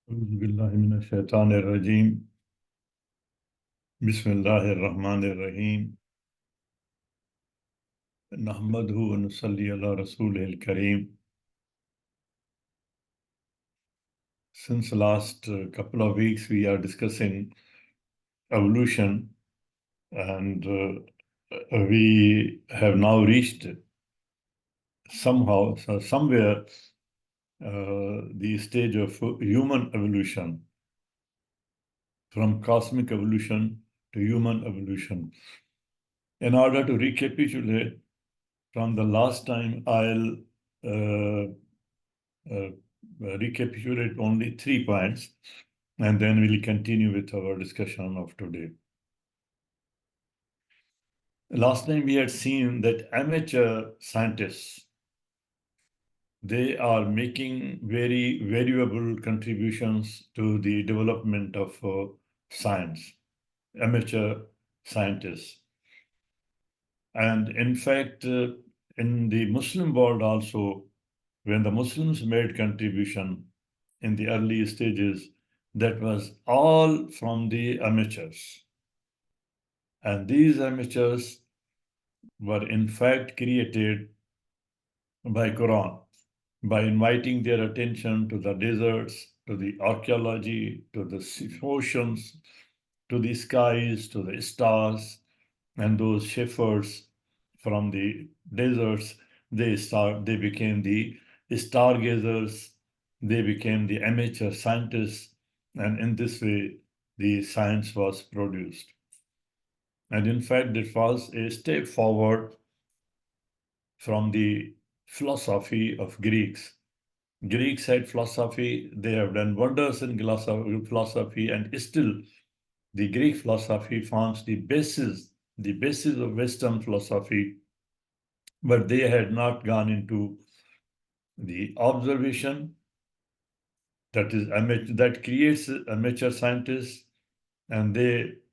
أعوذ بالله من الشيطان الرجيم بسم الله الرحمن الرحيم نحمده ونصلي على رسوله الكريم. Since last couple of weeks we are discussing evolution, and we have now reached somewhere the stage of human evolution, from cosmic evolution to human evolution. In order to recapitulate from the last time, I'll uh, uh, recapitulate only 3 points, and then we'll continue with our discussion of today. Last time we had seen that amateur scientists, they are making very valuable contributions to the development of science, amateur scientists. And in fact, in the Muslim world also, when the Muslims made contribution in the early stages, that was all from the amateurs. And these amateurs were in fact created by Quran, by inviting their attention to the deserts, to the archaeology, to the oceans, to the skies, to the stars, and those shepherds from the deserts, they became the stargazers, they became the amateur scientists, and in this way, the science was produced. And in fact, it was a step forward from the philosophy of Greeks. Greeks had philosophy, they have done wonders in philosophy, and still the Greek philosophy forms the basis of Western philosophy, but they had not gone into the observation that creates amateur scientists, and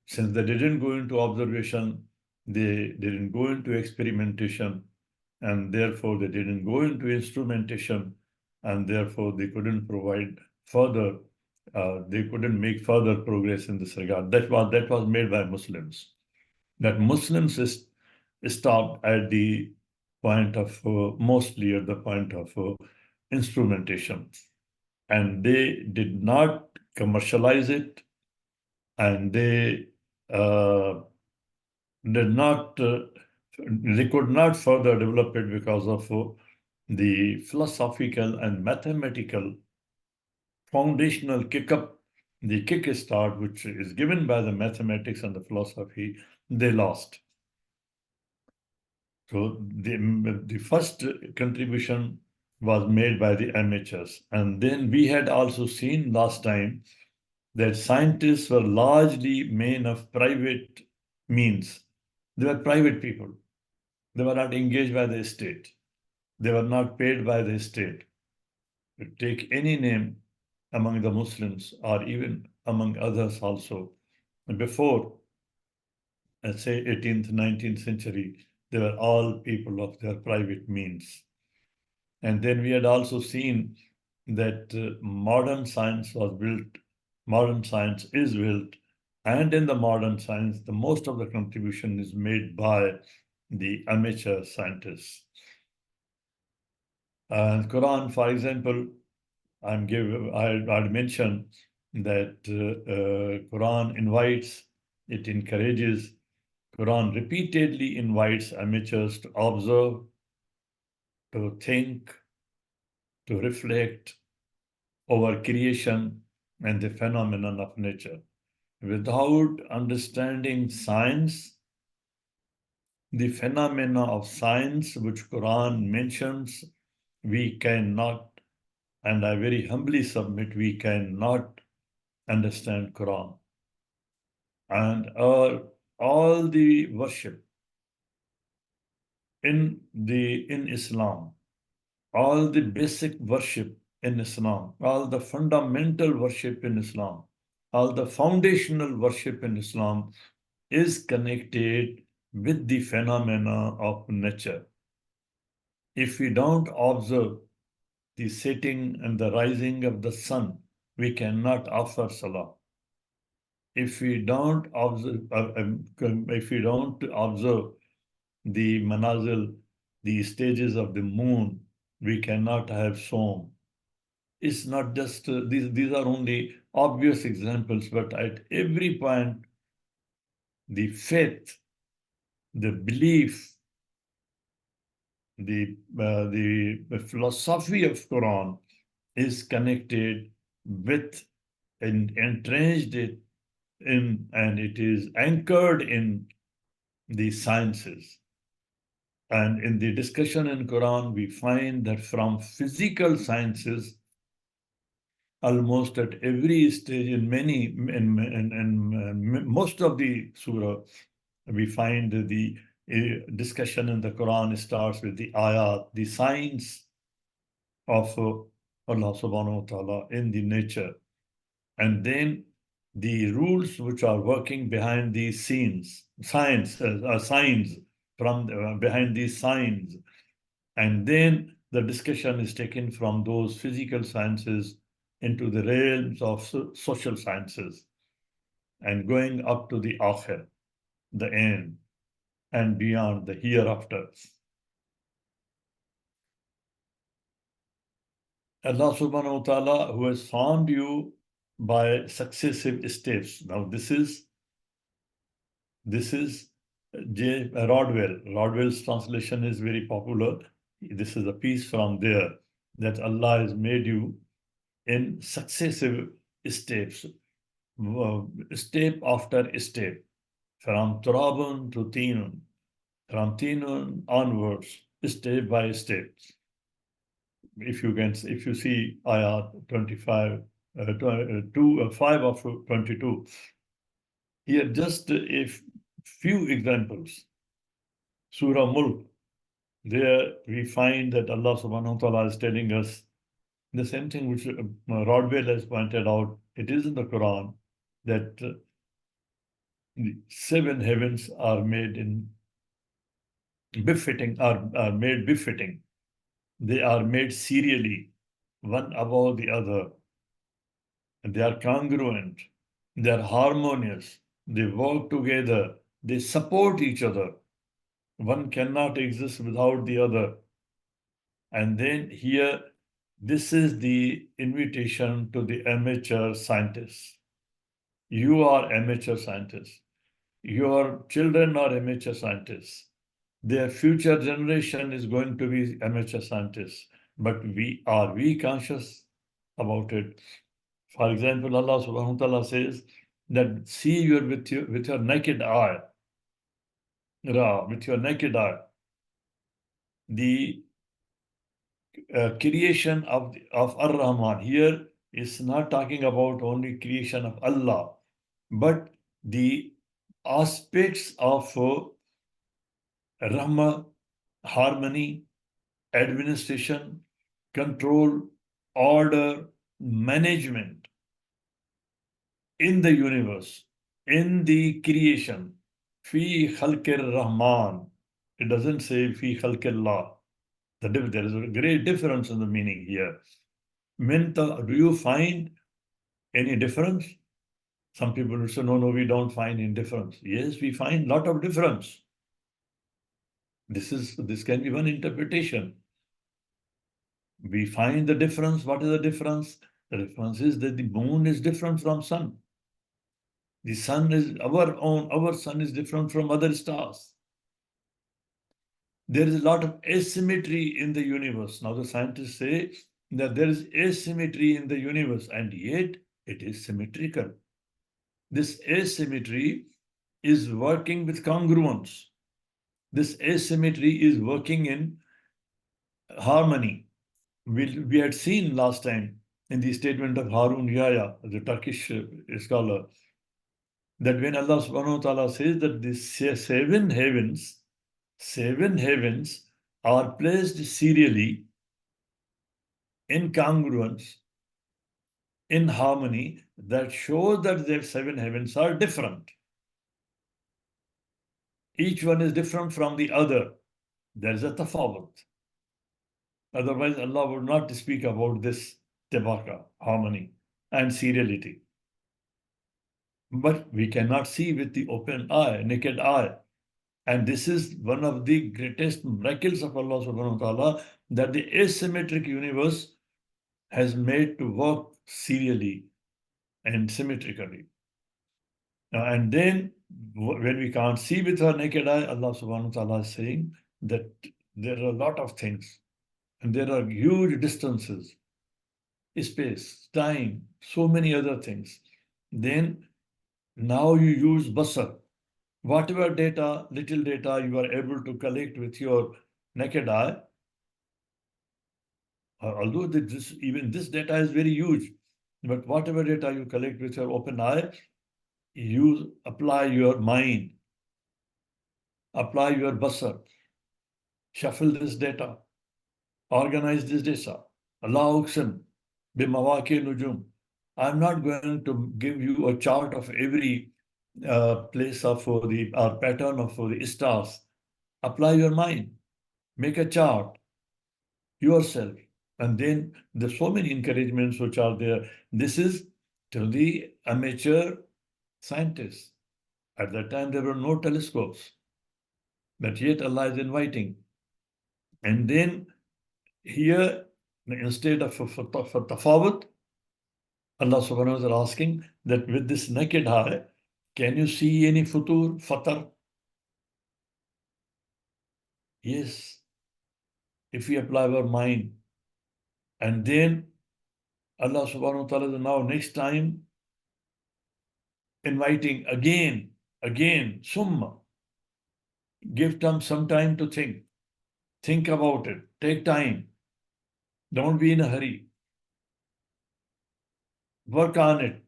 since they didn't go into observation, they didn't go into experimentation, and therefore they didn't go into instrumentation, and therefore they couldn't provide further, they couldn't make further progress in this regard. That was made by Muslims. That Muslims stopped at the point of, mostly at the point of instrumentation. And they did not commercialize it, and they uh, did not, they could not further develop it because of the philosophical and mathematical foundational the kickstart, which is given by the mathematics and the philosophy, they lost. So the first contribution was made by the amateurs. And then we had also seen last time that scientists were largely men of private means. They were private people. They were not engaged by the state. They were not paid by the state. Take any name among the Muslims or even among others also. Before, let's say, 18th, 19th century, they were all people of their private means. And then we had also seen that modern science is built, and in the modern science, the most of the contribution is made by the amateur scientists. And Quran, for example, I'd mention that Quran invites, it encourages, Quran repeatedly invites amateurs to observe, to think, to reflect over creation and the phenomenon of nature. Without understanding science, the phenomena of science which Quran mentions, we cannot, and I very humbly submit, we cannot understand Quran. And all the worship in Islam, all the basic worship in Islam, all the fundamental worship in Islam, all the foundational worship in Islam is connected with the phenomena of nature. If we don't observe the setting and the rising of the sun, we cannot offer salah. If we don't observe, the manazil, the stages of the moon, we cannot have som. It's not just these are only obvious examples, but at every point, the faith, the belief, the philosophy of Quran is connected with and entrenched it in, and it is anchored in the sciences. And in the discussion in Quran, we find that from physical sciences, almost at every stage, in most of the surah, we find the discussion in the Quran starts with the ayat, the signs of Allah subhanahu wa ta'ala in the nature. And then the rules which are working behind these signs from behind these signs. And then the discussion is taken from those physical sciences into the realms of social sciences and going up to the akhir, the end, and beyond the hereafter. Allah subhanahu wa ta'ala, who has formed you by successive steps. Now this is Rodwell. Rodwell's translation is very popular. This is a piece from there, that Allah has made you in successive steps, step after step, from Turabun to Tinun, from Tinun onwards, step by step. If you see ayat 25, 5 of 22, here just a few examples. Surah Mulk, there we find that Allah subhanahu wa ta'ala is telling us the same thing which Rodwell has pointed out. It is in the Quran that the 7 heavens are made befitting. They are made serially, one above the other. And they are congruent. They are harmonious. They work together. They support each other. One cannot exist without the other. And then here, this is the invitation to the amateur scientists. You are amateur scientists. Your children are amateur scientists. Their future generation is going to be amateur scientists. But are we conscious about it? For example, Allah subhanahu wa ta'ala says that see with your naked eye, with your naked eye, the creation of Ar-Rahman here is not talking about only creation of Allah, but the aspects of Rahma, harmony, administration, control, order, management in the universe, in the creation. Fi khalqir Rahman. It doesn't say fi khalqillah. There is a great difference in the meaning here. Do you find any difference? Some people will say, no, we don't find any difference. Yes, we find a lot of difference. This can be one interpretation. We find the difference. What is the difference? The difference is that the moon is different from sun. The sun is our sun is different from other stars. There is a lot of asymmetry in the universe. Now the scientists say that there is asymmetry in the universe, and yet it is symmetrical. This asymmetry is working with congruence. This asymmetry is working in harmony. We had seen last time in the statement of Harun Yahya, the Turkish scholar, that when Allah subhanahu wa ta'ala says that the 7 heavens are placed serially in congruence, in harmony, that shows that the 7 heavens are different. Each one is different from the other. There is a tafawut. Otherwise, Allah would not speak about this tabaka, harmony. and seriality. But we cannot see with the open eye, naked eye. And this is one of the greatest miracles of Allah subhanahu wa ta'ala, that the asymmetric universe has made to work serially and symmetrically. And then when we can't see with our naked eye, Allah subhanahu wa ta'ala is saying that there are a lot of things and there are huge distances, space, time, so many other things. Then now you use basar. Whatever data, little data you are able to collect with your naked eye, although even this data is very huge, but whatever data you collect with your open eye, you apply your mind, apply your basar, shuffle this data, organize this data. Allah uqsim bimawaki nujum. I'm not going to give you a chart of every place of the or pattern of the stars. Apply your mind, make a chart yourself, and then there's so many encouragements which are there. This is to the amateur scientists. At that time, there were no telescopes, but yet Allah is inviting. And then here, instead of for tafawut, Allah subhanahu wa ta'ala is asking that with this naked eye, can you see any futur, fatar? Yes, if we apply our mind. And then Allah subhanahu wa ta'ala is now next time inviting again, summa. Give them some time to think. Think about it. Take time. Don't be in a hurry. Work on it.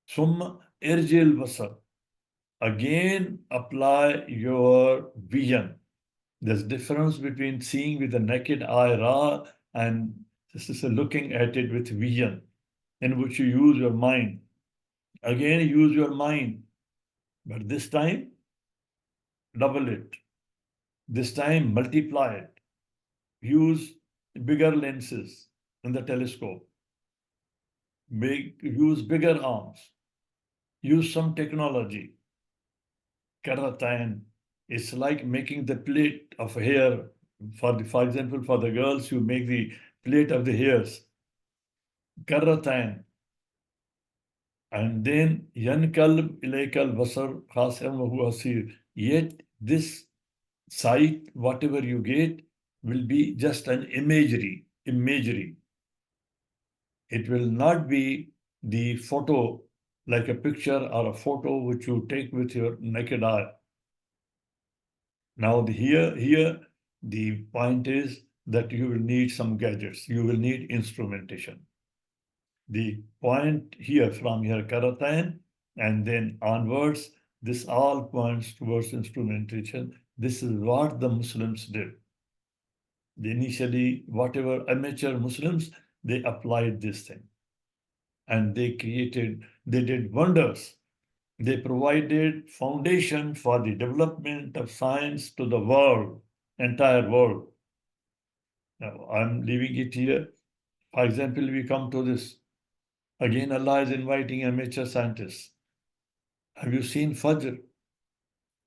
Summa irjil basar. Again, apply your vision. There's difference between seeing with the naked eye raw and this is looking at it with vision, in which you use your mind. Again, use your mind, but this time, double it. This time, multiply it. Use bigger lenses in the telescope. Use bigger arms. Use some technology. Karatan. It's like making the plate of hair. For example, for the girls, you make the plate of the hairs. Karatan. And then yankalb ilaykal basar khasam wa huwa asir. Yet this sight, whatever you get, will be just an imagery. It will not be the photo, like a picture or a photo which you take with your naked eye. Now here the point is that you will need some gadgets. You will need instrumentation. The point here from here, karatan, and then onwards, this all points towards instrumentation. This is what the Muslims did. Initially, whatever amateur Muslims, they applied this thing. And they did wonders. They provided foundation for the development of science to the world, entire world. Now, I'm leaving it here. For example, we come to this. Again, Allah is inviting amateur scientists. Have you seen Fajr?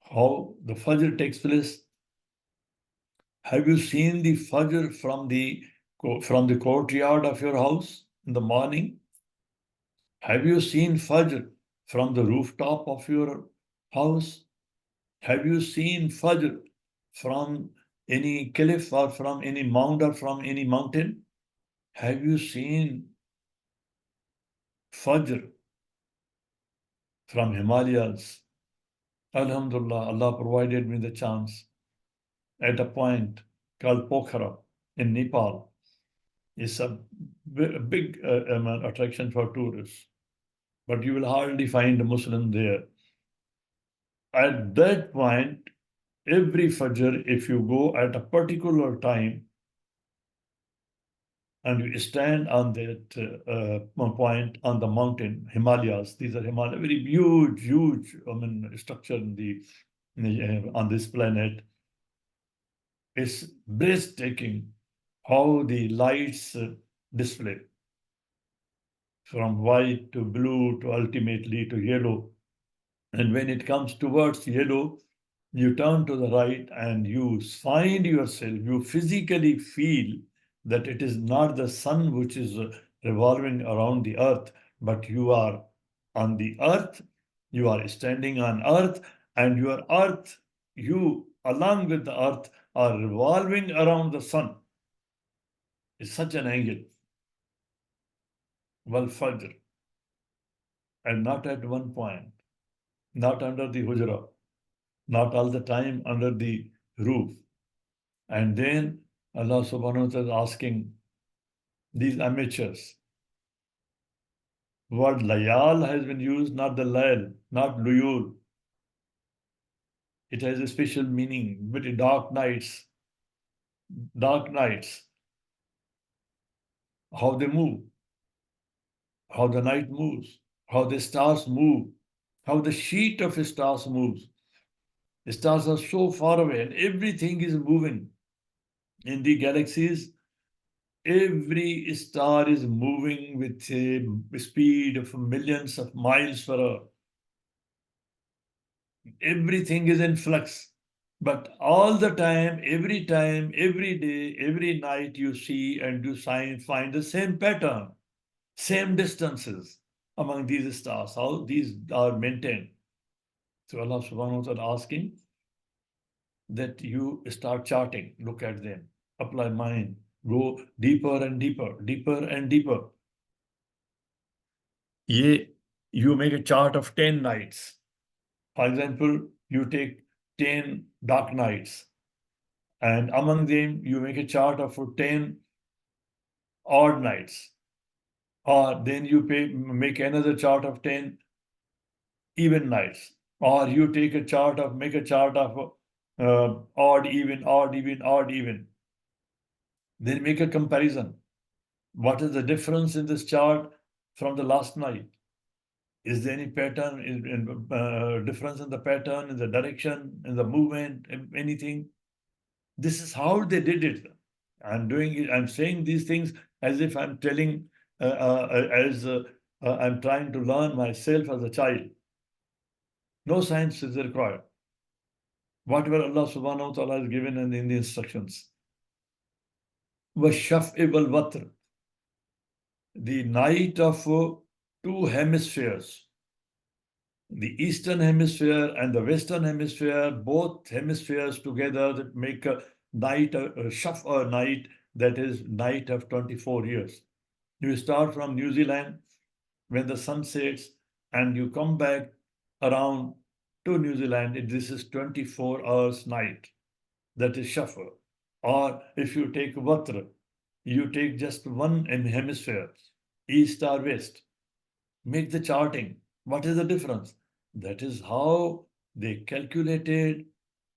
How the Fajr takes place? Have you seen the Fajr from the courtyard of your house in the morning? Have you seen Fajr from the rooftop of your house? Have you seen Fajr from any cliff or from any mound or from any mountain? Have you seen Fajr from Himalayas? Alhamdulillah, Allah provided me the chance at a point called Pokhara in Nepal. It's a big attraction for tourists, but you will hardly find a Muslim there. At that point, every Fajr, if you go at a particular time and you stand on that point on the mountain, Himalayas, these are Himalayas, very huge, structure on this planet. It's breathtaking how the lights display. from white to blue to ultimately to yellow. And when it comes towards yellow, you turn to the right and you find yourself, you physically feel that it is not the sun which is revolving around the earth, but you are on the earth, you are standing on earth, and your earth, you along with the earth, are revolving around the sun. It's such an angle. Wal Fajr. And not at one point, not under the hujra, not all the time under the roof. And then Allah subhanahu wa ta'ala is asking these amateurs. Word layal has been used, not the layl, not luyul. It has a special meaning, but dark nights, how they move, how the night moves, how the stars move, how the sheet of stars moves. The stars are so far away and everything is moving. In the galaxies, every star is moving with a speed of millions of miles per hour. Everything is in flux. But all the time, every day, every night you see and you find the same pattern, same distances among these stars, how these are maintained. So Allah subhanahu wa ta'ala asking that you start charting, look at them, apply mind, go deeper and deeper, deeper and deeper. You make a chart of 10 nights. For example, you take 10 dark nights, and among them, you make a chart of 10 odd nights. Or then you make another chart of 10 even nights. Or you make a chart of odd, even, odd, even, odd, even. Then make a comparison. What is the difference in this chart from the last night? Is there any pattern, difference in the pattern, in the direction, in the movement, anything? This is how they did it. I'm saying these things as if I'm telling, as I'm trying to learn myself as a child. No science is required. Whatever Allah subhanahu wa ta'ala has given in the instructions. وَالشَّفْءِ وَالْوَتْرِ. The night of two hemispheres. The Eastern Hemisphere and the Western Hemisphere, both hemispheres together that make a night, a night that is night of 24 years. You start from New Zealand when the sun sets and you come back around to New Zealand. This is 24 hours night. That is Shafar. Or if you take Vatra, you take just one hemisphere, East or West. Make the charting. What is the difference? That is how they calculated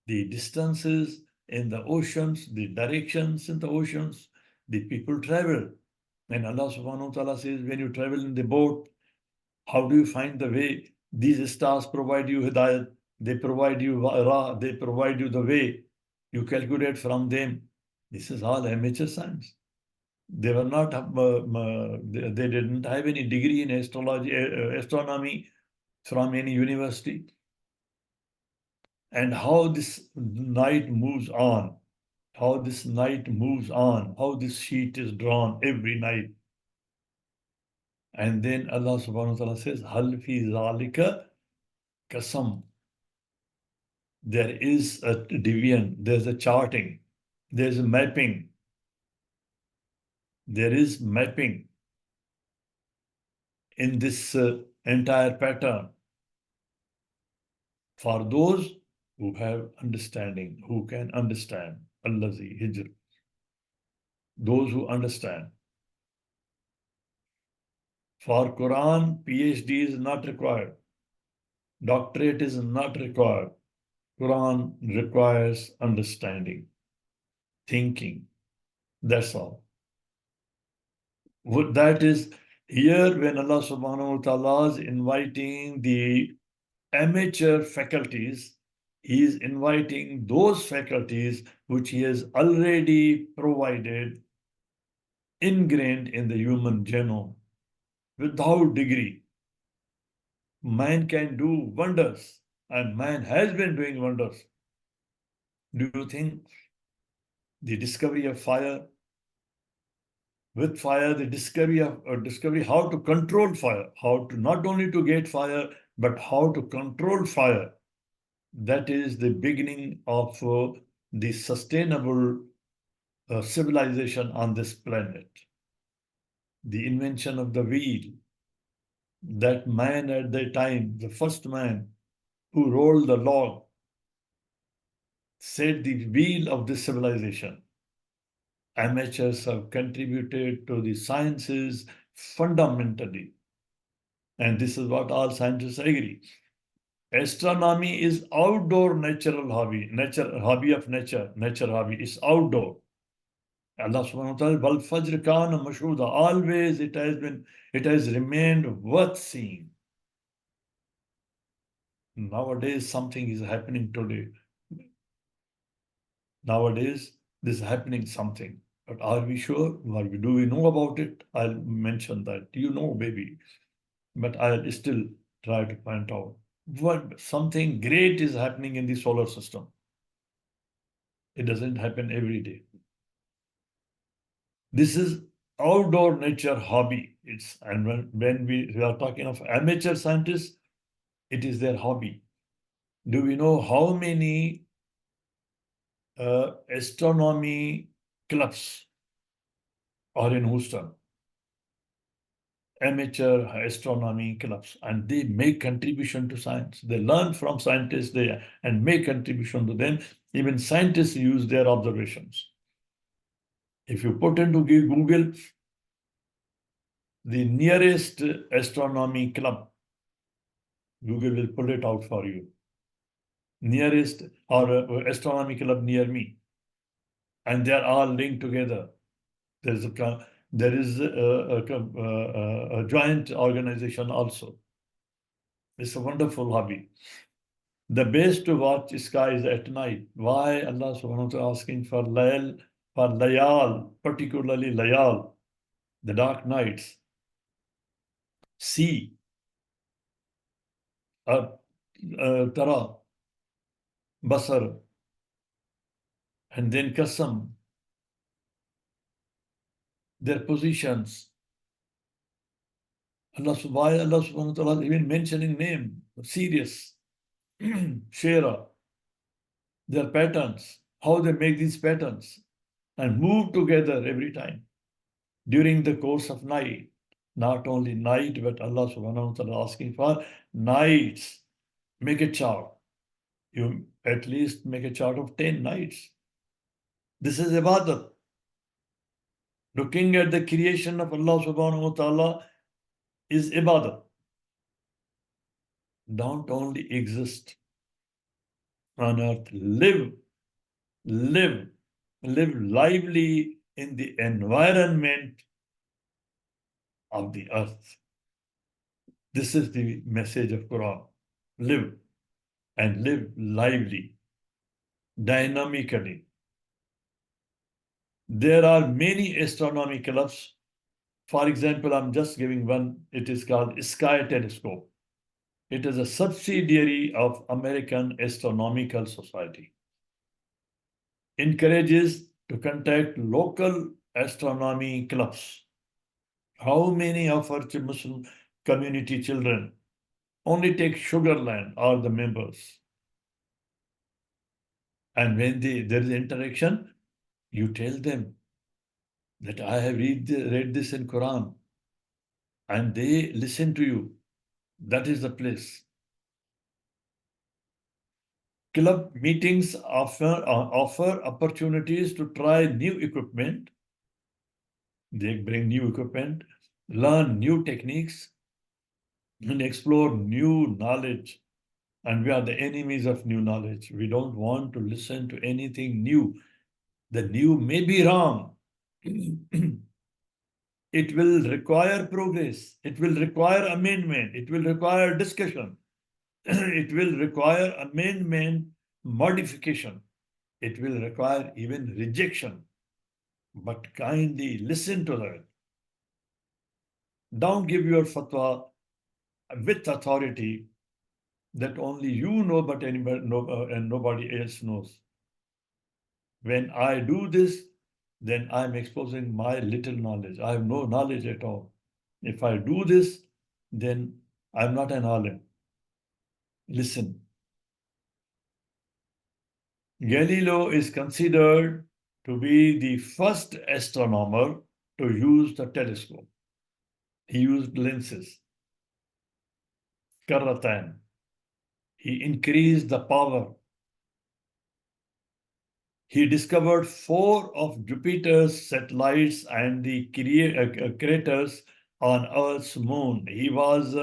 the distances in the oceans, the directions in the oceans, the people travel. And Allah subhanahu wa ta'ala says, when you travel in the boat, how do you find the way? These stars provide you hidayat, they provide you they provide you the way. You calculate from them. This is all amateur science. They were not, they didn't have any degree in astrology, astronomy from any university. And how this night moves on, how this sheet is drawn every night. And then Allah subhanahu wa ta'ala says, Hal fi zalika kasam. There is a division, there's a charting, there's a mapping. There is mapping in this entire pattern for those who have understanding, who can understand. Allazi hijr. Those who understand. For Quran, PhD is not required. Doctorate is not required. Quran requires understanding, thinking. That's all. That is here when Allah subhanahu wa ta'ala is inviting the amateur faculties, he is inviting those faculties which he has already provided, ingrained in the human genome. without degree. Man can do wonders, and man has been doing wonders. Do you think the discovery of fire, with fire, the discovery how to control fire, how to not only to get fire, but how to control fire. That is the beginning of the sustainable civilization on this planet. The invention of the wheel, that man at the time, the first man who rolled the log, set the wheel of this civilization. Amateurs have contributed to the sciences fundamentally. And this is what all scientists agree. Astronomy is outdoor natural hobby, hobby of nature, nature hobby is outdoor. Allah subhanahu wa ta'ala, Wal Fajr Kana Mashuda, always it has remained worth seeing. Nowadays, something is happening today. Nowadays, this is happening something. But are we sure? Do we know about it? I'll mention that. You know, baby. But I'll still try to point out what something great is happening in the solar system. It doesn't happen every day. This is outdoor nature hobby. And when we are talking of amateur scientists, it is their hobby. Do we know how many astronomy clubs are in Houston? Amateur astronomy clubs, and they make contribution to science. They learn from scientists and make contribution to them. Even scientists use their observations. If you put into Google the nearest astronomy club, Google will pull it out for you. Nearest or astronomy club near me, and they are all linked together. There is a joint organization also. It's a wonderful hobby. The best to watch skies at night. Why Allah subhanahu wa ta'ala asking for layal, particularly layal, the dark nights. See, tara, basar, and then kasam, their positions. Allah subhanahu wa ta'ala even mentioning name, serious, Shera, their patterns, how they make these patterns and move together every time during the course of night. Not only night, but Allah subhanahu wa ta'ala asking for nights. Make a chart. You at least make a chart of 10 nights. This is ibadat. Looking at the creation of Allah subhanahu wa ta'ala is ibadat. Don't only exist on earth, live lively in the environment of the earth. This is the message of Quran. Live and live lively, dynamically. There are many astronomy clubs. For example, I'm just giving one. It is called Sky Telescope. It is a subsidiary of American Astronomical Society. Encourages to contact local astronomy clubs. How many of our Muslim community children only take Sugarland are the members? And when there is interaction, you tell them that I have read this in Quran, and they listen to you. That is the place. Club meetings offer opportunities to try new equipment. They bring new equipment, learn new techniques, and explore new knowledge. And we are the enemies of new knowledge. We don't want to listen to anything new. The new may be wrong. It will require progress. It will require amendment. It will require discussion. It will require amendment, modification. It will require even rejection. But kindly listen to that. Don't give your fatwa with authority that only you know, but anybody and nobody else knows. When I do this, then I'm exposing my little knowledge. I have no knowledge at all. If I do this, then I'm not an alim. Listen, Galileo is considered to be the first astronomer to use the telescope. He used lenses, karatan. He increased the power. He discovered 4 of Jupiter's satellites and the craters on Earth's moon. He was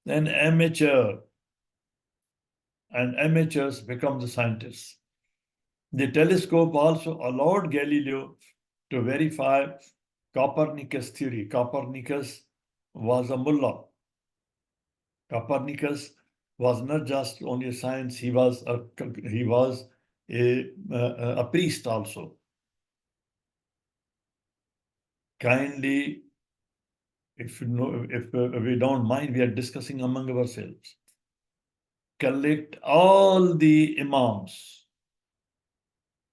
an amateur, and amateurs become the scientists. The telescope also allowed Galileo to verify Copernicus' theory. Copernicus was a mullah. Copernicus was not just only a science, he was a priest also. Kindly, if you know, if we don't mind, we are discussing among ourselves. Collect all the imams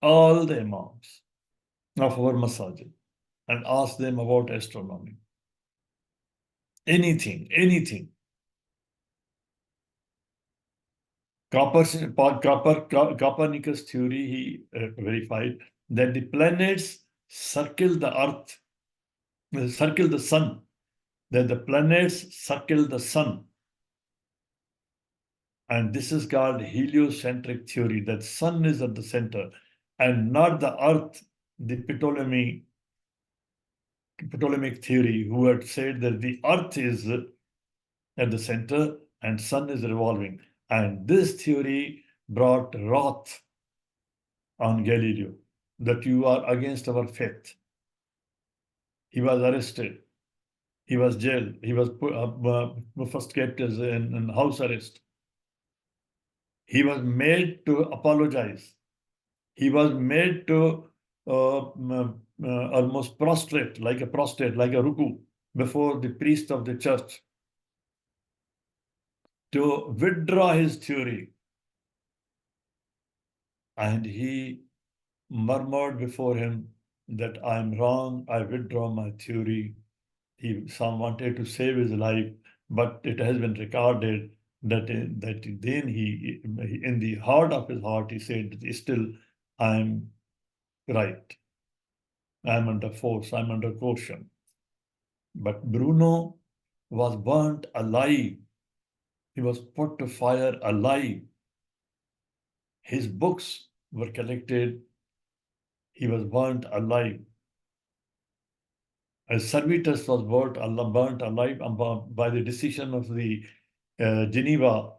of our masajid, and ask them about astronomy. Anything. Copernicus' theory, he verified that the planets circle the earth, circle the sun, that the planets circle the sun. And this is called heliocentric theory, that sun is at the center and not the earth, the Ptolemaic theory, who had said that the earth is at the center and sun is revolving. And this theory brought wrath on Galileo, that you are against our faith. He was arrested. He was jailed. He was first kept as in house arrest. He was made to apologize. He was made to almost prostrate, like a ruku, before the priest of the church, to withdraw his theory. And he murmured before him that I'm wrong, I withdraw my theory. Some wanted to save his life, but it has been recorded that then he, in the heart of his heart, he said, still, I'm right. I'm under force, I'm under coercion. But Bruno was burnt alive. He was put to fire alive. His books were collected. He was burnt alive. As Servetus was burnt alive by the decision of the Geneva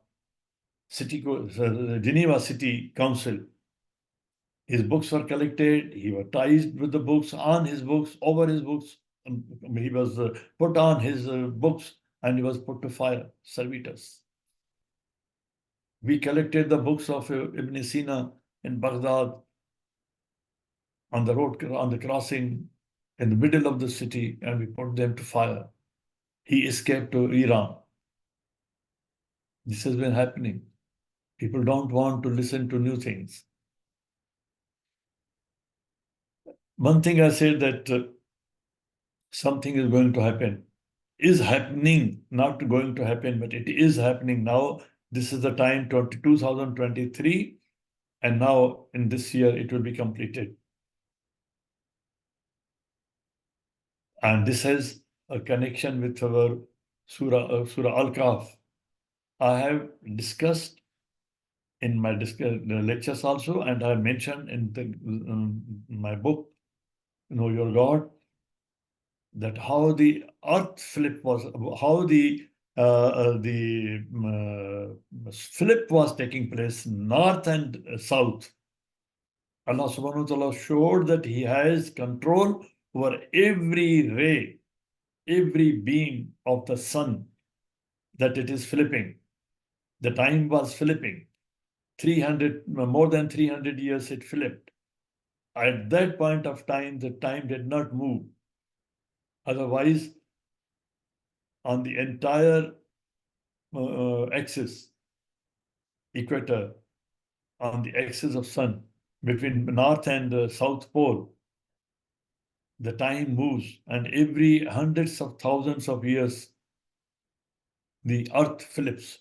City Council. His books were collected. He was tied with the books, on his books, over his books. He was put on his books and he was put to fire. Servetus. We collected the books of Ibn Sina in Baghdad on the road, on the crossing in the middle of the city, and we put them to fire. He escaped to Iran. This has been happening. People don't want to listen to new things. One thing I said that something is going to happen, is happening, not going to happen, but it is happening now. This is the time, 2023, and now in this year it will be completed. And this has a connection with our Surah Al-Kahf. I have discussed in my lectures also, and I have mentioned in my book, Know Your God, that how the earth flip was, how the flip was taking place, north and south. Allah subhanahu wa ta'ala showed that He has control over every ray, every beam of the sun, that it is flipping. The time was flipping. More than 300 years it flipped. At that point of time, the time did not move. Otherwise, on the entire axis, equator, on the axis of sun, between North and South Pole, the time moves, and every hundreds of thousands of years, the Earth flips.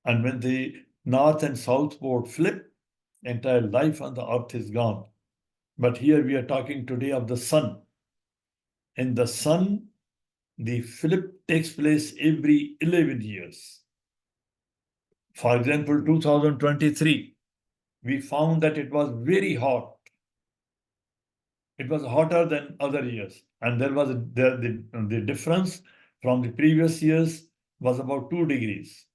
And when the North and South Pole flip, entire life on the Earth is gone. But here we are talking today of the sun. In the sun, the flip takes place every 11 years. For example, 2023, we found that it was very hot. It was hotter than other years. And there was the difference from the previous years was about 2 degrees.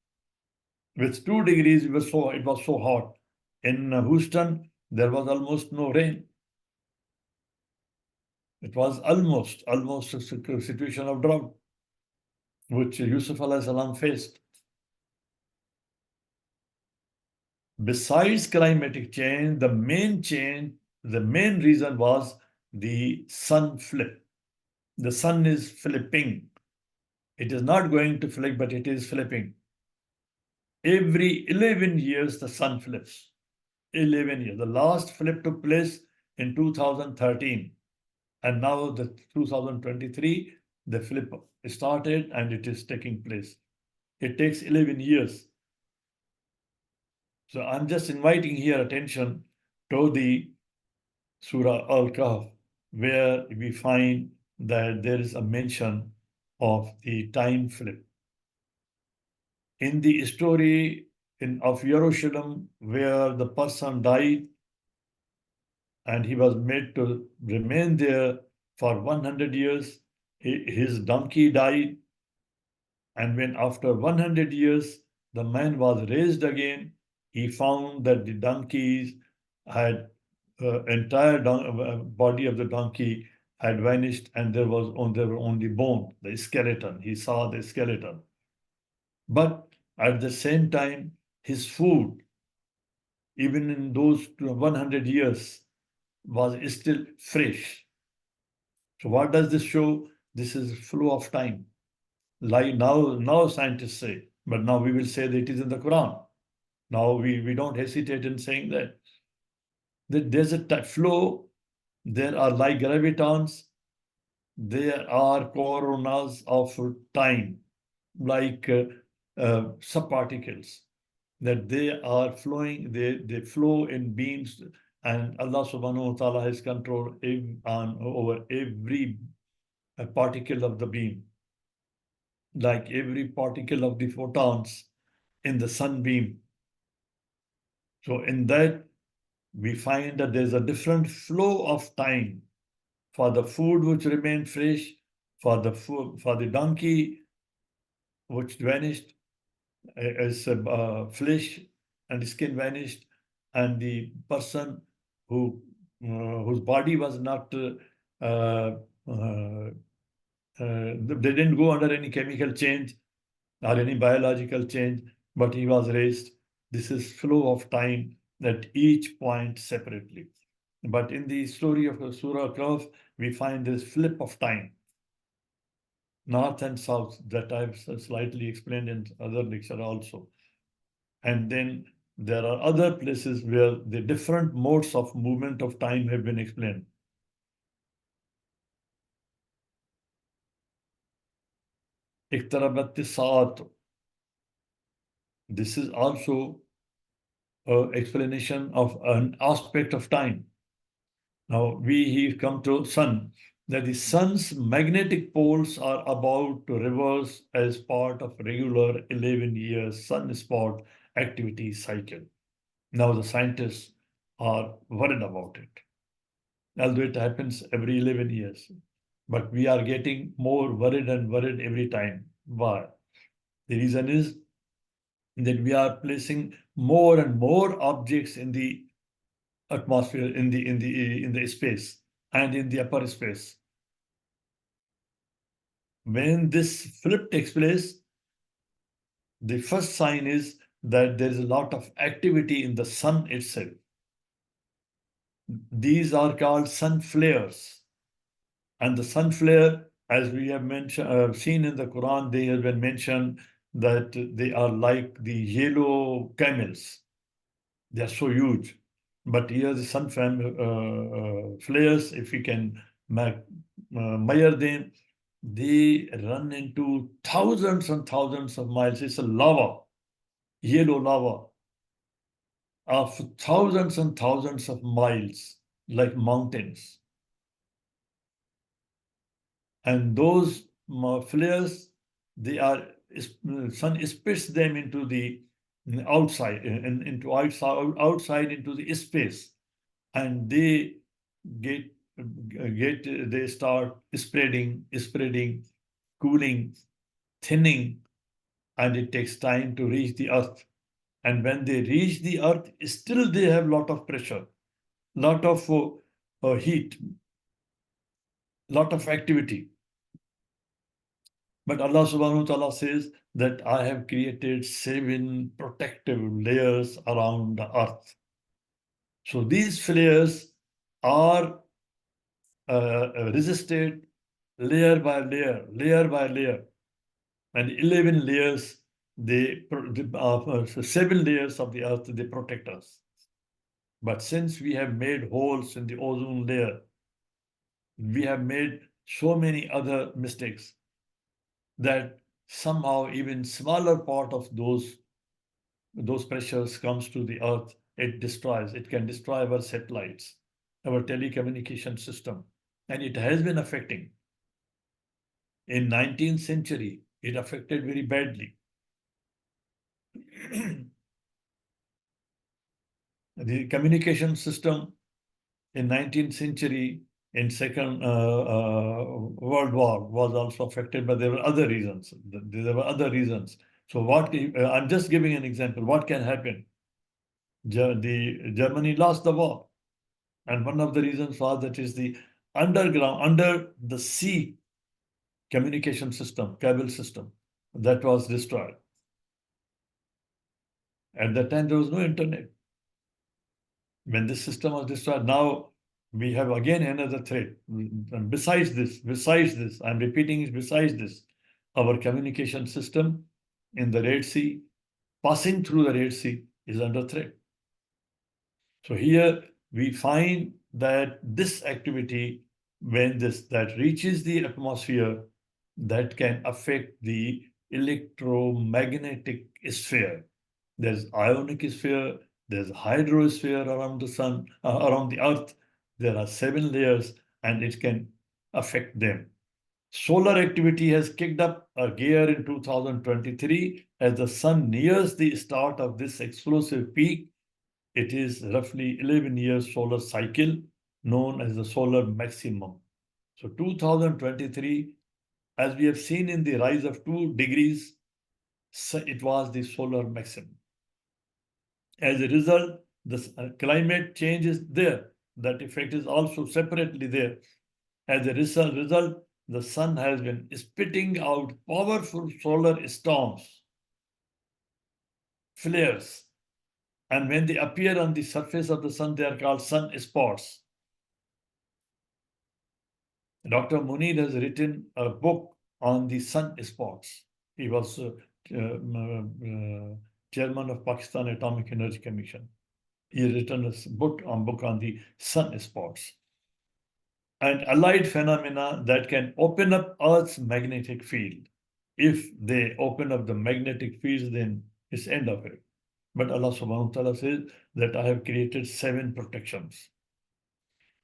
With 2 degrees, it was so hot. In Houston, there was almost no rain. It was almost a situation of drought, which Yusuf alayhi salam faced. Besides climatic change, the main reason was the sun flip. The sun is flipping. It is not going to flip, but it is flipping. Every 11 years, the sun flips. 11 years. The last flip took place in 2013. And now the 2023, the flip started and it is taking place. It takes 11 years. So I'm just inviting here attention to the Surah Al-Kahf, where we find that there is a mention of the time flip. In the story of Jerusalem, where the person died and he was made to remain there for 100 years, his donkey died. And when after 100 years, the man was raised again, he found that the donkeys had entire body of the donkey had vanished, and there were only bone, the skeleton. He saw the skeleton. But at the same time, his food, even in those 100 years, was still fresh. So what does this show? This is flow of time. Like now scientists say, but now we will say that it is in the Quran. Now we don't hesitate in saying that there's a flow. There are like gravitons. There are coronas of time, like subparticles, that they are flowing, they flow in beams, and Allah subhanahu wa ta'ala has control over every particle of the beam, like every particle of the photons in the sunbeam. So in that, we find that there's a different flow of time for the food which remained fresh, for the donkey which vanished as flesh and skin vanished, and the person whose body was not they didn't go under any chemical change or any biological change, but he was raised. This is flow of time at each point separately. But in the story of Surah Kahf, we find this flip of time, north and south, that I've slightly explained in other lecture also. And then there are other places where the different modes of movement of time have been explained. اقتربت الساعة. This is also an explanation of an aspect of time. Now we come to sun, that the sun's magnetic poles are about to reverse as part of regular 11-year sunspot activity cycle. Now the scientists are worried about it, although it happens every 11 years. But we are getting more worried and worried every time. Why? The reason is that we are placing more and more objects in the atmosphere, in the space and in the upper space. When this flip takes place, the first sign is that there is a lot of activity in the sun itself. These are called sun flares. And the sun flare As we have seen in the Quran, they have been mentioned that they are like the yellow camels. They are so huge. But here the flares, if we can measure them, they run into thousands and thousands of miles. It's a lava, yellow lava, of thousands and thousands of miles, like mountains. And those flares, they are sun spits them into the outside, into outside into the space, and get they start spreading, cooling, thinning, and it takes time to reach the earth. And when they reach the earth, still they have lot of pressure, lot of heat, lot of activity. But Allah subhanahu wa ta'ala says that I have created 7 protective layers around the earth. So these flares are resisted layer by layer by layer. And 11 layers, so 7 layers of the earth, they protect us. But since we have made holes in the ozone layer, we have made so many other mistakes that somehow even smaller part of those pressures comes to the earth. It can destroy our satellites, our telecommunication system, and it has been affecting. In 19th century, it affected very badly. The communication system in 19th century, in Second World War, was also affected, but there were other reasons. There were other reasons. So I'm just giving an example. What can happen? Germany lost the war, and one of the reasons was that is the underground, under the sea communication system, cable system, that was destroyed. At that time, there was no internet. When this system was destroyed, now we have again another threat. And besides this, I'm repeating it, besides this, our communication system in the Red Sea, passing through the Red Sea, is under threat. So here we find that this activity, when that reaches the atmosphere, that can affect the electromagnetic sphere. There's ionic sphere, there's hydrosphere around the sun, around the earth. There are 7 layers, and it can affect them. Solar activity has kicked up a gear in 2023 as the sun nears the start of this explosive peak. It is roughly 11 years solar cycle, known as the solar maximum. So 2023, as we have seen in the rise of 2 degrees, it was the solar maximum. As a result, the climate change is there. That effect is also separately there. As a result, the sun has been spitting out powerful solar storms, flares, and when they appear on the surface of the sun, they are called sun spots. Dr. Munir has written a book on the sun spots. He was chairman of Pakistan Atomic Energy Commission. He has written a book on the sun spots and allied phenomena that can open up Earth's magnetic field. If they open up the magnetic fields, then it's end of it. But Allah subhanahu wa ta'ala says that I have created 7 protections.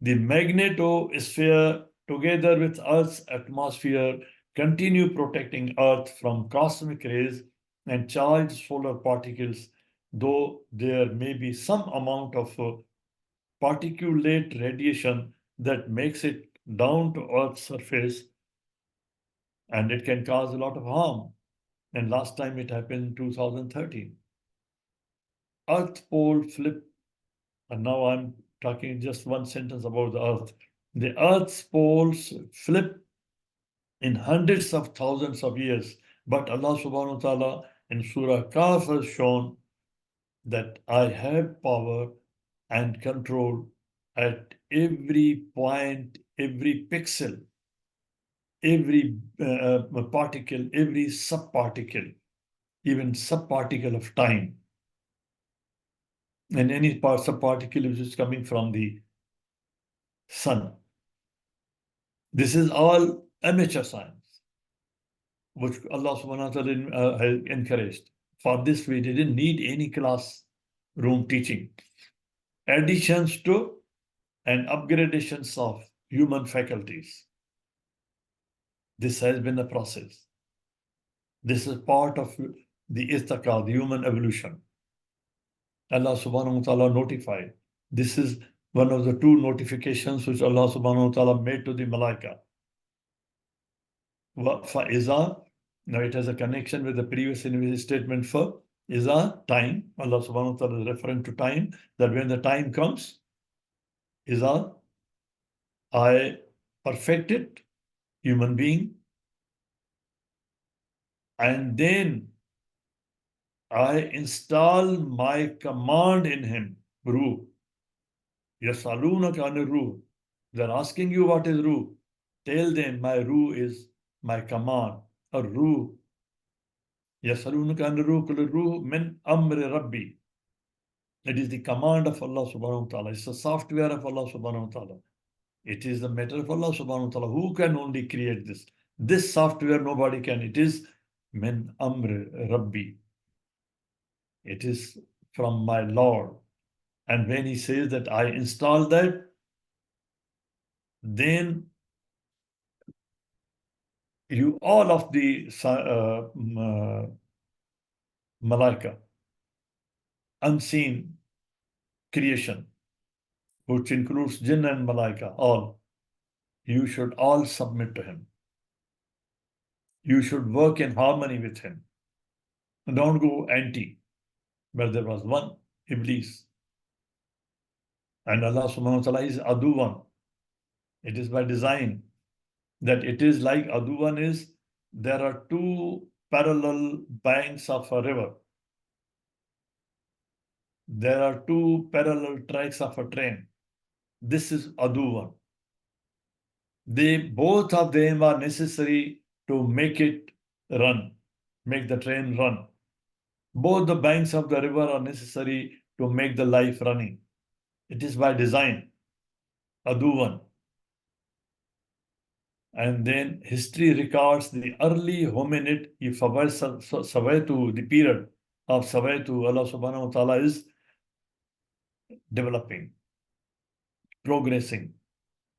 The magnetosphere, together with Earth's atmosphere, continue protecting Earth from cosmic rays and charged solar particles, though there may be some amount of particulate radiation that makes it down to Earth's surface, and it can cause a lot of harm. And last time it happened in 2013. Earth pole flip, and now I'm talking just one sentence about the Earth. The Earth's poles flip in hundreds of thousands of years, but Allah subhanahu wa ta'ala in Surah Kaf has shown that I have power and control at every point, every pixel, every particle, every subparticle, even subparticle of time, and any subparticle which is coming from the sun. This is all amateur science, which Allah subhanahu wa ta'ala has encouraged. For this, we didn't need any classroom teaching. Additions to and upgradations of human faculties. This has been a process. This is part of the istaqa, the human evolution. Allah subhanahu wa ta'ala notified. This is one of the two notifications which Allah subhanahu wa ta'ala made to the malaika. فَإِذَا, now it has a connection with the previous statement for إِذَا, time. Allah subhanahu wa ta'ala is referring to time, that when the time comes, إِذَا, I perfected human being, and then I install my command in him, Ruh. يَسْأَلُونَكَ عَنِ الرُّوحِ. They're asking you what is Ruh. Tell them my Ruh is my command. الروح. يَسْأَلُونَكَ عَنِ الرُّوحِ قُلِ الرُّوحُ مِنْ أَمْرِ رَبِّي. It is the command of Allah subhanahu wa ta'ala. It's the software of Allah subhanahu wa ta'ala. It is the matter of Allah subhanahu wa ta'ala. Who can only create this? This software nobody can. It is min amr Rabbi. It is from my Lord. And when he says that I install that, then you all of the malaika, unseen creation, which includes jinn and malaika, all, you should all submit to him. You should work in harmony with him. Don't go anti. But there was one, Iblis. And Allah subhanahu wa ta'ala is Aduwan. It is by design that it is like Aduwan is, there are two parallel banks of a river. There are two parallel tracks of a train. This is Aduwan. Both of them are necessary to make it run, make the train run. Both the banks of the river are necessary to make the life running. It is by design, Aduwan. And then history records the early hominid, Savaitu, the period of Savaitu, Allah subhanahu wa ta'ala is developing, progressing,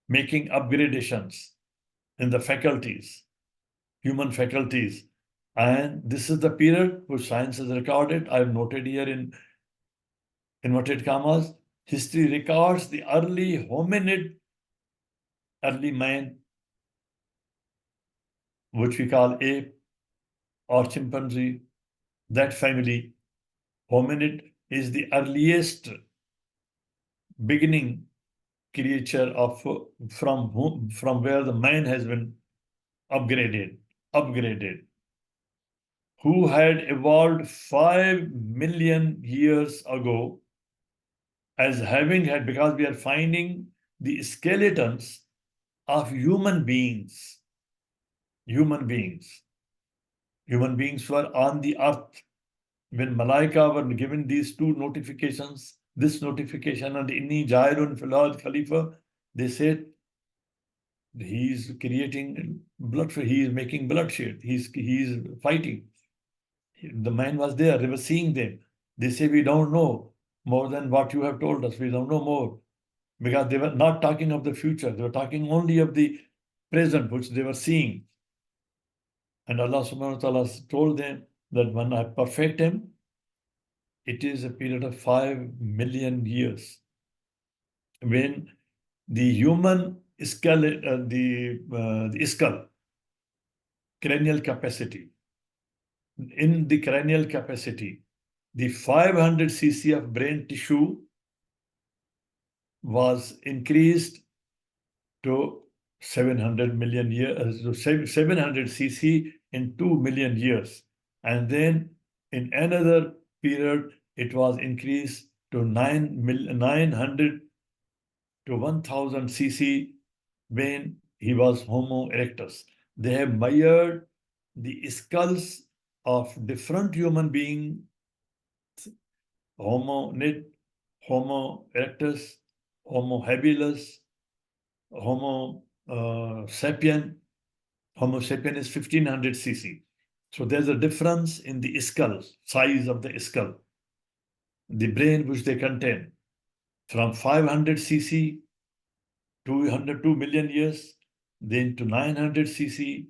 making upgradations in the faculties, human faculties. And this is the period which science has recorded. I've noted here in inverted commas. History records the early hominid, early man, which we call ape or chimpanzee, that family. Hominid is the earliest beginning creature from where the man has been upgraded, who had evolved 5 million years ago as having had, because we are finding the skeletons of human beings. Human beings were on the earth when Malaika were given these two notifications, this notification and Inni Jailun Filad Khalifa. They said he is creating blood, he is making bloodshed, he is fighting. The man was there, they were seeing them. They say, we don't know more than what you have told us, we don't know more. Because they were not talking of the future, they were talking only of the present, which they were seeing. And Allah subhanahu wa ta'ala told them that when I perfect him, it is a period of 5 million years. When the human skull, the skull, cranial capacity, in the cranial capacity, the 500 cc of brain tissue was increased to 700 million years, 700 cc in 2 million years. And then in another period, it was increased to 900 to 1000 cc when he was Homo erectus. They have measured the skulls of different human beings, Homo nid, Homo erectus, Homo habilis, Homo sapien. Homo sapien is 1500 cc. So there's a difference in the skull, size of the skull, the brain which they contain, from 500 cc to 102 million years, then to 900 cc,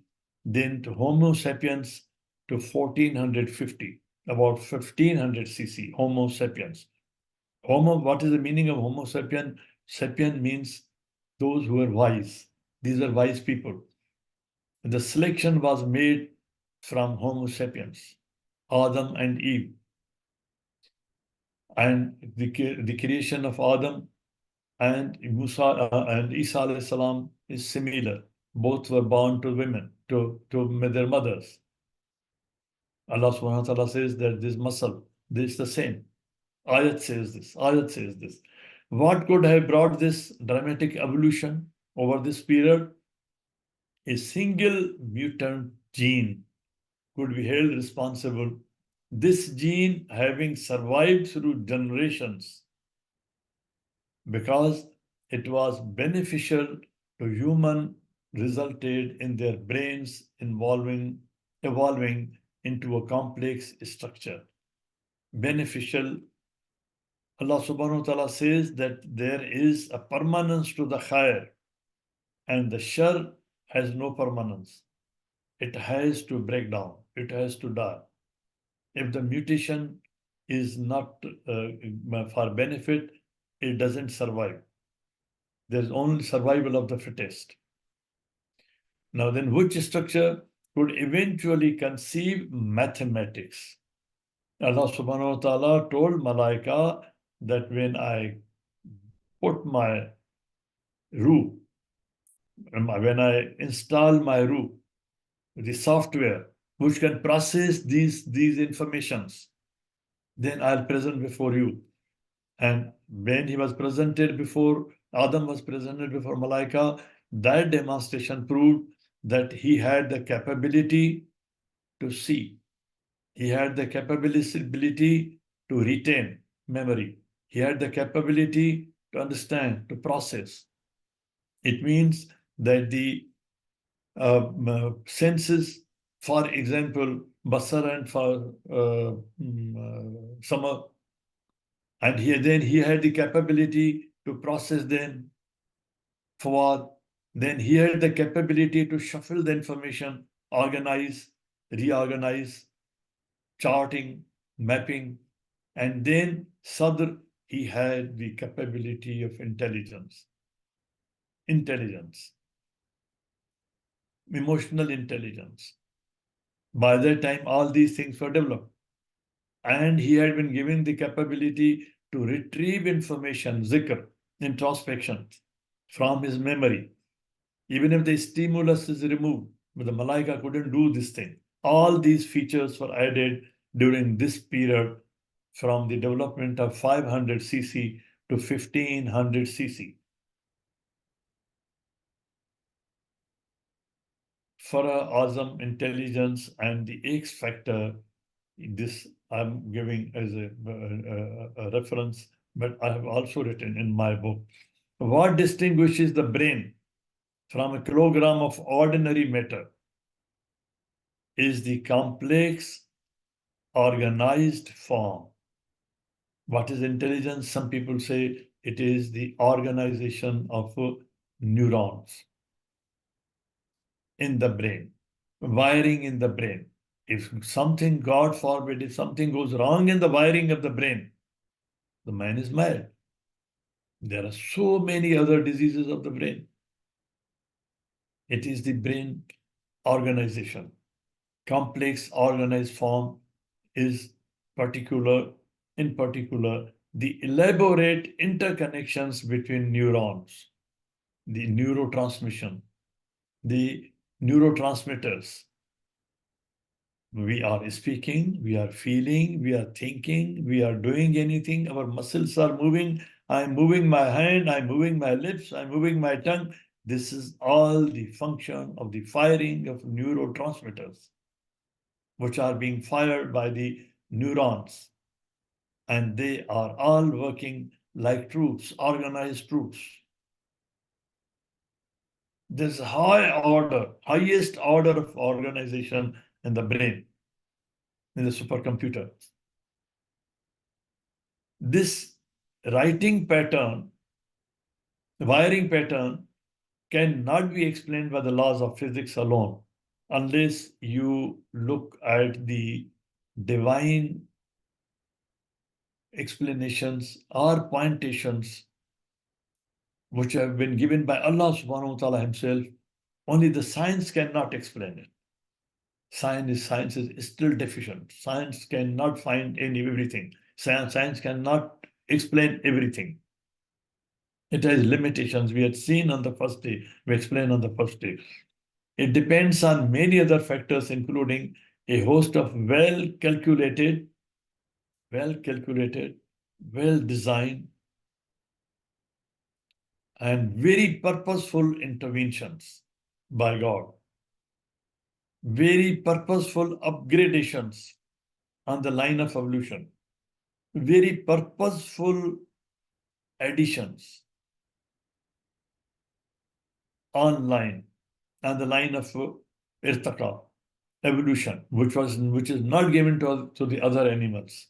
then to Homo sapiens to 1450, about 1500 cc, Homo sapiens. Homo, what is the meaning of Homo sapien? Sapien means those who are wise. These are wise people. The selection was made from Homo sapiens, Adam and Eve. And the creation of Adam and Musa and Isa alayhi salam is similar. Both were born to women, to their mothers. Allah subhanahu wa ta'ala says that this muscle, this is the same. Ayat says this, Ayat says this. What could have brought this dramatic evolution over this period? A single mutant gene could be held responsible. This gene having survived through generations because it was beneficial to human, resulted in their brains evolving into a complex structure. Beneficial. Allah subhanahu wa ta'ala says that there is a permanence to the khair, and the shar has no permanence. It has to break down, it has to die. If the mutation is not for benefit, it doesn't survive. There's only survival of the fittest. Now then, which structure could eventually conceive mathematics? Allah subhanahu wa ta'ala told Malaika that when I put my ruh, when I install my ruh, the software which can process these informations, then I'll present before you. And when he was presented before, Adam was presented before Malaika, that demonstration proved that he had the capability to see. He had the capability to retain memory. He had the capability to understand, to process. It means that the senses, for example, basar and for sama, and he had the capability to process them for, then he had the capability to shuffle the information, organize, reorganize, charting, mapping, and then Sadr, he had the capability of intelligence, emotional intelligence. By that time, all these things were developed. And he had been given the capability to retrieve information, zikr, introspection, from his memory. Even if the stimulus is removed, but the Malaika couldn't do this thing. All these features were added during this period from the development of 500 cc to 1500 cc. Farah Azam intelligence and the X factor, this I'm giving as a reference, but I have also written in my book. What distinguishes the brain from a kilogram of ordinary matter is the complex, organized form. What is intelligence? Some people say it is the organization of neurons in the brain, wiring in the brain. If something, God forbid, if something goes wrong in the wiring of the brain, the man is mad. There are so many other diseases of the brain. It is the brain organization. Complex organized form is in particular, the elaborate interconnections between neurons, the neurotransmission, the neurotransmitters. We are speaking, we are feeling, we are thinking, we are doing anything, our muscles are moving. I'm moving my hand, I'm moving my lips, I'm moving my tongue. This is all the function of the firing of neurotransmitters, which are being fired by the neurons, and they are all working like troops, organized troops. There's highest order of organization in the brain, in the supercomputer. This writing pattern, wiring pattern, cannot be explained by the laws of physics alone unless you look at the divine explanations or pointations which have been given by Allah subhanahu wa ta'ala himself. Only the science cannot explain it. Science is still deficient. Science cannot find everything. Science cannot explain everything. It has limitations. We had seen on the first day. We explained on the first day. It depends on many other factors, including a host of well-calculated, well-designed, and very purposeful interventions by God. Very purposeful upgradations on the line of evolution. Very purposeful additions on the line of irtaqa, evolution, which is not given to the other animals.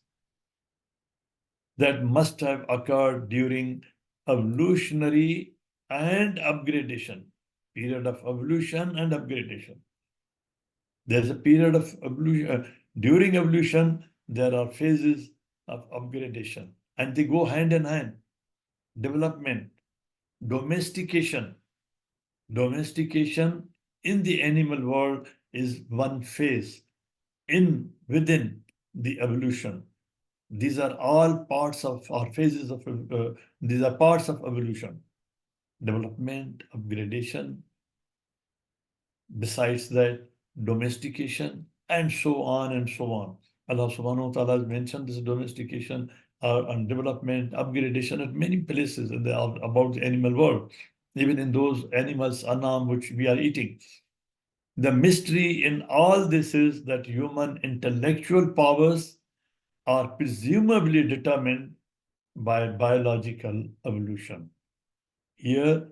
That must have occurred during evolutionary and upgradation, period of evolution and upgradation. There's a period of evolution. During evolution, there are phases of upgradation, and they go hand in hand. Development, domestication. Domestication in the animal world is one phase within the evolution. These are all parts of our phases of these are parts of evolution. Development, upgradation, besides that, domestication, and so on and so on. Allah subhanahu wa ta'ala has mentioned this domestication and development, upgradation at many places about the animal world, even in those animals, anam, which we are eating. The mystery in all this is that human intellectual powers are presumably determined by biological evolution. Here,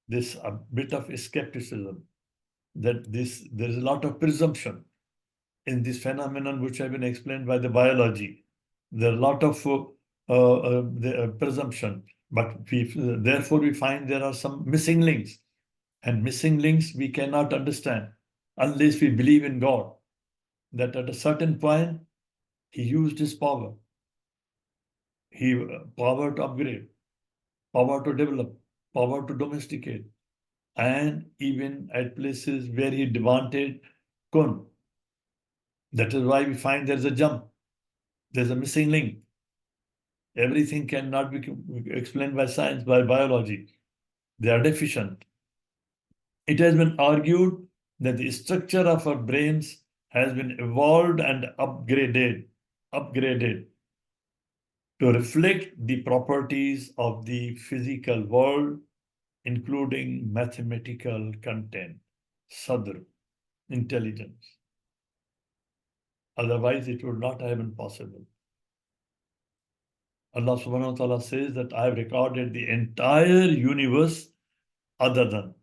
this a bit of skepticism that there is a lot of presumption in this phenomenon which have been explained by the biology. There are a lot of presumption, but therefore we find there are some missing links, and missing links we cannot understand unless we believe in God, that at a certain point he used his power. Power to upgrade, power to develop, power to domesticate, and even at places where he wanted kun. That is why we find there's a jump, there's a missing link. Everything cannot be explained by science, by biology. They are deficient. It has been argued that the structure of our brains has been evolved and upgraded to reflect the properties of the physical world, including mathematical content, sadr, intelligence. Otherwise, it would not have been possible. Allah subhanahu wa ta'ala says that I have recorded the entire universe other than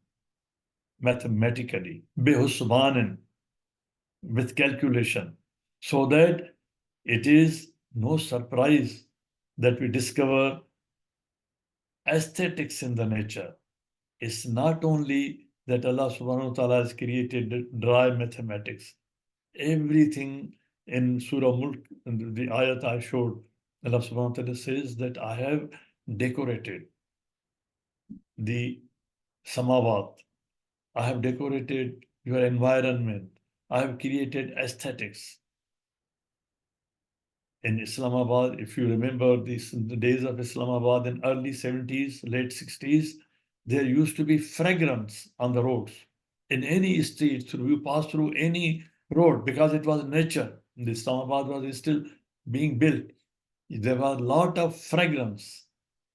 mathematically, bihusbanan, with calculation, so that it is no surprise that we discover aesthetics in the nature. It's not only that Allah subhanahu wa ta'ala has created dry mathematics. Everything in Surah Mulk, the ayat I showed, Allah subhanahu wa ta'ala says that I have decorated the samawat. I have decorated your environment. I have created aesthetics. In Islamabad, if you remember the days of Islamabad in early 70s, late 60s, there used to be fragrance on the roads. In any street, you pass through any road, because it was nature. The Islamabad was still being built. There was a lot of fragrance.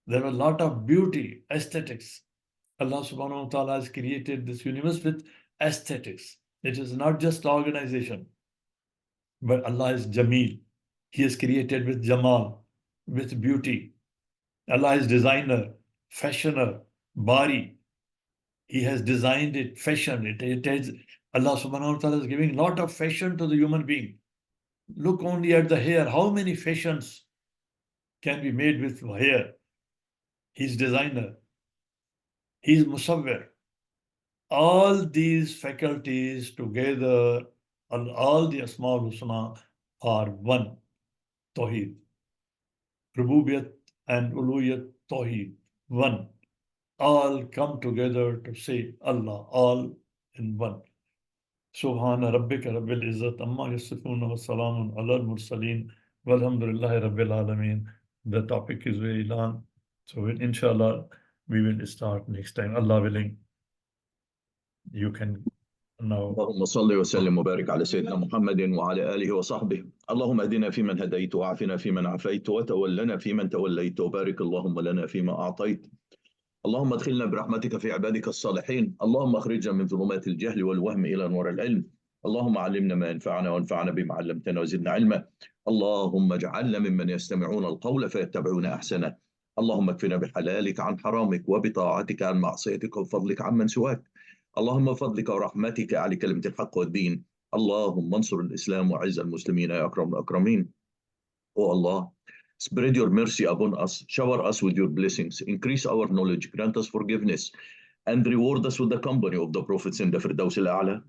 There was a lot of beauty, aesthetics. Allah subhanahu wa ta'ala has created this universe with aesthetics. It is not just organization, but Allah is Jameel. He is created with Jamal, with beauty. Allah is designer, fashioner, Bari. He has designed it, fashioned it. It is Allah subhanahu wa ta'ala is giving lot of fashion to the human being. Look only at the hair. How many fashions can be made with hair? He's designer. He's musawwir. All these faculties together, all the Asma al-Husna are one. Tawheed. Rububiyat and Uluhiyat Tawheed. One. All come together to say Allah, all in one. Subhana rabbika rabbil izzat amma yasifun wa salamun ala al-mursaleen walhamdulillahi rabbil alameen. The topic is very long, so inshallah we will start next time. Allah willing, you can now. اللهم صل وسلم وبارك على سيدنا محمد وعلى آله وصحبه. اللهم اهدنا فيمن هديت وعافنا فيمن عافيت وتولنا فيمن توليت وبارك اللهم لنا فيما أعطيت. اللهم ادخلنا برحمتك في عبادك الصالحين. اللهم اخرجنا من ظلمات الجهل والوهم إلى نور العلم. اللهم علمنا ما ينفعنا وانفعنا بما علمتنا وزدنا علما. اللهم اجعلنا ممن يستمعون القول فيتبعون أحسنه. اللهم اكفنا بحلالك عن حرامك وبطاعتك عن معصيتك وفضلك عمن سواك. اللهم فضلك ورحمتك على كلمة الحق والدين. اللهم انصر الإسلام وعز المسلمين يا أكرم الأكرمين. O Allah, spread your mercy upon us, shower us with your blessings, increase our knowledge, grant us forgiveness, and reward us with the company of the prophets in the Firdaus al-A'la.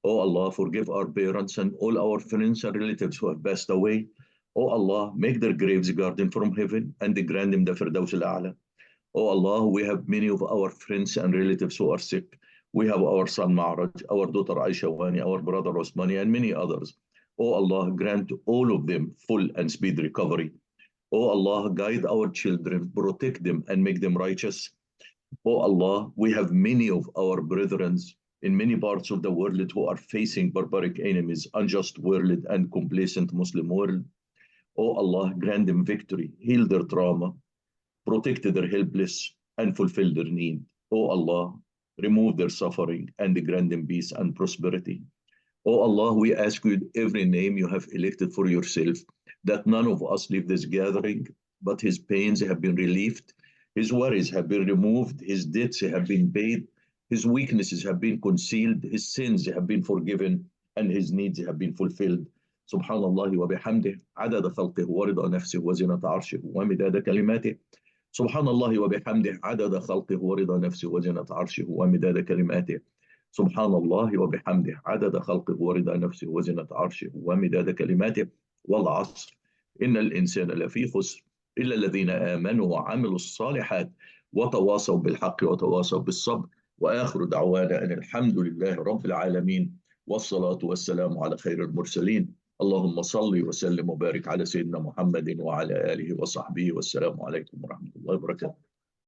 O Allah, forgive our parents and all our friends and relatives who have passed away. O Allah, make their graves a garden from heaven and grant them the Firdaus al-A'la. O Allah, we have many of our friends and relatives who are sick. We have our son Ma'raj, our daughter Aisha Wani, our brother Osmani, and many others. O Allah, grant all of them full and speedy recovery. O Allah, guide our children, protect them, and make them righteous. O Allah, we have many of our brethren in many parts of the world who are facing barbaric enemies, unjust world, and complacent Muslim world. O Allah, grant them victory, heal their trauma, protect their helpless, and fulfill their need. O Allah, remove their suffering and grant them peace and prosperity. O Allah, we ask you every name you have elected for yourself, that none of us leave this gathering, but his pains have been relieved, his worries have been removed, his debts have been paid, his weaknesses have been concealed, his sins have been forgiven, and his needs have been fulfilled. Subhanallah wa bihamdih, adada khalqih wa rida nafsih wa zinata arshih wa midada kalimatih. سبحان الله وبحمده عدد خلقه ورضا نفسه وزنة عرشه ومداد كلماته. سبحان الله وبحمده عدد خلقه ورضا نفسه وزنة عرشه ومداد كلماته. والعصر إن الإنسان لفي خسر إلا الذين آمنوا وعملوا الصالحات وتواصوا بالحق وتواصوا بالصبر. وآخر دعوانا أن الحمد لله رب العالمين والصلاة والسلام على خير المرسلين. اللهم صل وسلم وبارك على سيدنا محمد وعلى آله وصحبه والسلام عليكم ورحمة الله وبركاته.